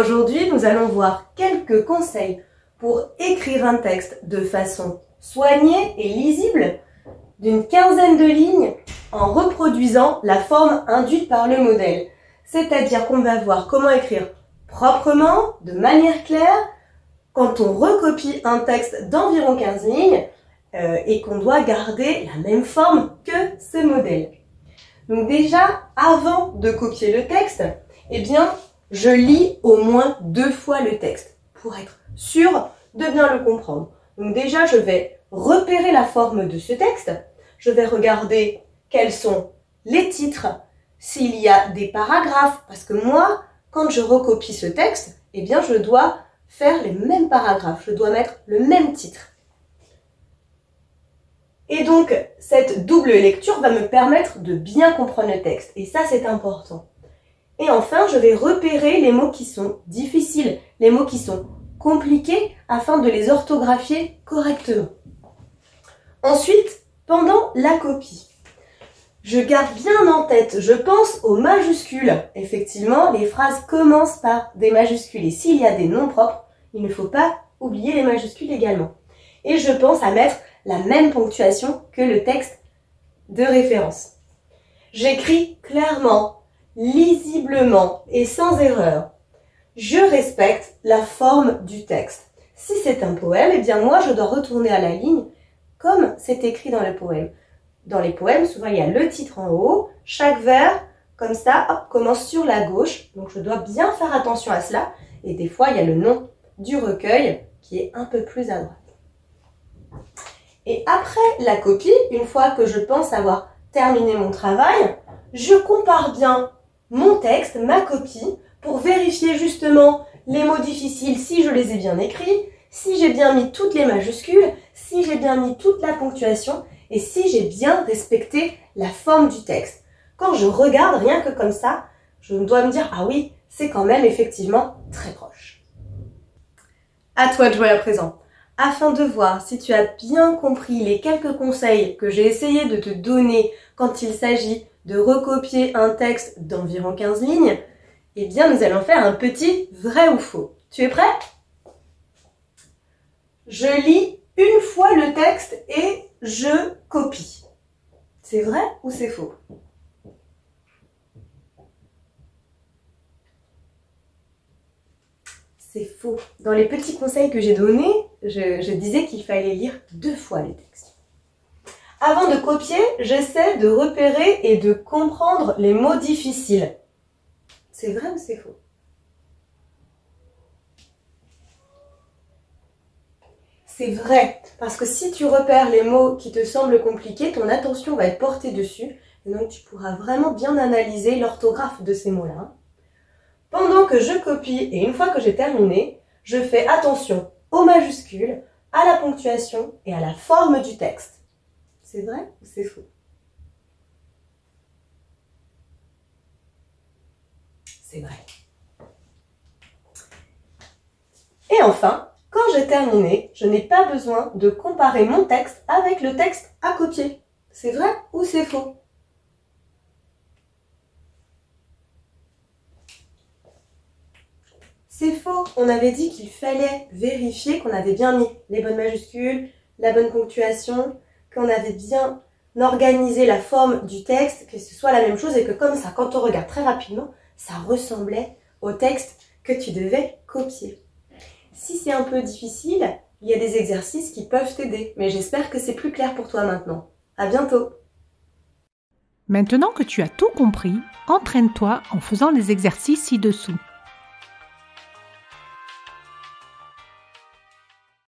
Aujourd'hui, nous allons voir quelques conseils pour écrire un texte de façon soignée et lisible d'une quinzaine de lignes en reproduisant la forme induite par le modèle. C'est-à-dire qu'on va voir comment écrire proprement, de manière claire, quand on recopie un texte d'environ 15 lignes et qu'on doit garder la même forme que ce modèle. Donc déjà, avant de copier le texte, eh bien, je lis au moins 2 fois le texte pour être sûr de bien le comprendre. Donc déjà, je vais repérer la forme de ce texte. Je vais regarder quels sont les titres, s'il y a des paragraphes. Parce que moi, quand je recopie ce texte, eh bien, je dois faire les mêmes paragraphes. Je dois mettre le même titre. Et donc, cette double lecture va me permettre de bien comprendre le texte. Et ça, c'est important. Et enfin, je vais repérer les mots qui sont difficiles, les mots qui sont compliqués, afin de les orthographier correctement. Ensuite, pendant la copie, je garde bien en tête, je pense aux majuscules. Effectivement, les phrases commencent par des majuscules. Et s'il y a des noms propres, il ne faut pas oublier les majuscules également. Et je pense à mettre la même ponctuation que le texte de référence. J'écris clairement, lisiblement et sans erreur. Je respecte la forme du texte. Si c'est un poème, eh bien moi je dois retourner à la ligne comme c'est écrit dans le poème. Dans les poèmes, souvent il y a le titre en haut, chaque vers, comme ça, hop, commence sur la gauche. Donc je dois bien faire attention à cela. Et des fois, il y a le nom du recueil qui est un peu plus à droite. Et après la copie, une fois que je pense avoir terminé mon travail, je compare bien mon texte, ma copie, pour vérifier justement les mots difficiles, si je les ai bien écrits, si j'ai bien mis toutes les majuscules, si j'ai bien mis toute la ponctuation et si j'ai bien respecté la forme du texte. Quand je regarde, rien que comme ça, je dois me dire, ah oui, c'est quand même effectivement très proche. À toi de jouer à présent. Afin de voir si tu as bien compris les quelques conseils que j'ai essayé de te donner quand il s'agit de recopier un texte d'environ 15 lignes, eh bien nous allons faire un petit vrai ou faux. Tu es prêt? Je lis une fois le texte et je copie. C'est vrai ou c'est faux? C'est faux. Dans les petits conseils que j'ai donnés, je disais qu'il fallait lire 2 fois le texte. Avant de copier, j'essaie de repérer et de comprendre les mots difficiles. C'est vrai ou c'est faux? C'est vrai, parce que si tu repères les mots qui te semblent compliqués, ton attention va être portée dessus, et donc tu pourras vraiment bien analyser l'orthographe de ces mots-là. Pendant que je copie, et une fois que j'ai terminé, je fais attention aux majuscules, à la ponctuation et à la forme du texte. C'est vrai ou c'est faux? C'est vrai. Et enfin, quand j'ai terminé, je n'ai pas besoin de comparer mon texte avec le texte à copier. C'est vrai ou c'est faux? C'est faux. On avait dit qu'il fallait vérifier qu'on avait bien mis les bonnes majuscules, la bonne ponctuation, qu'on avait bien organisé la forme du texte, que ce soit la même chose et que comme ça, quand on regarde très rapidement, ça ressemblait au texte que tu devais copier. Si c'est un peu difficile, il y a des exercices qui peuvent t'aider, mais j'espère que c'est plus clair pour toi maintenant. À bientôt! Maintenant que tu as tout compris, entraîne-toi en faisant les exercices ci-dessous.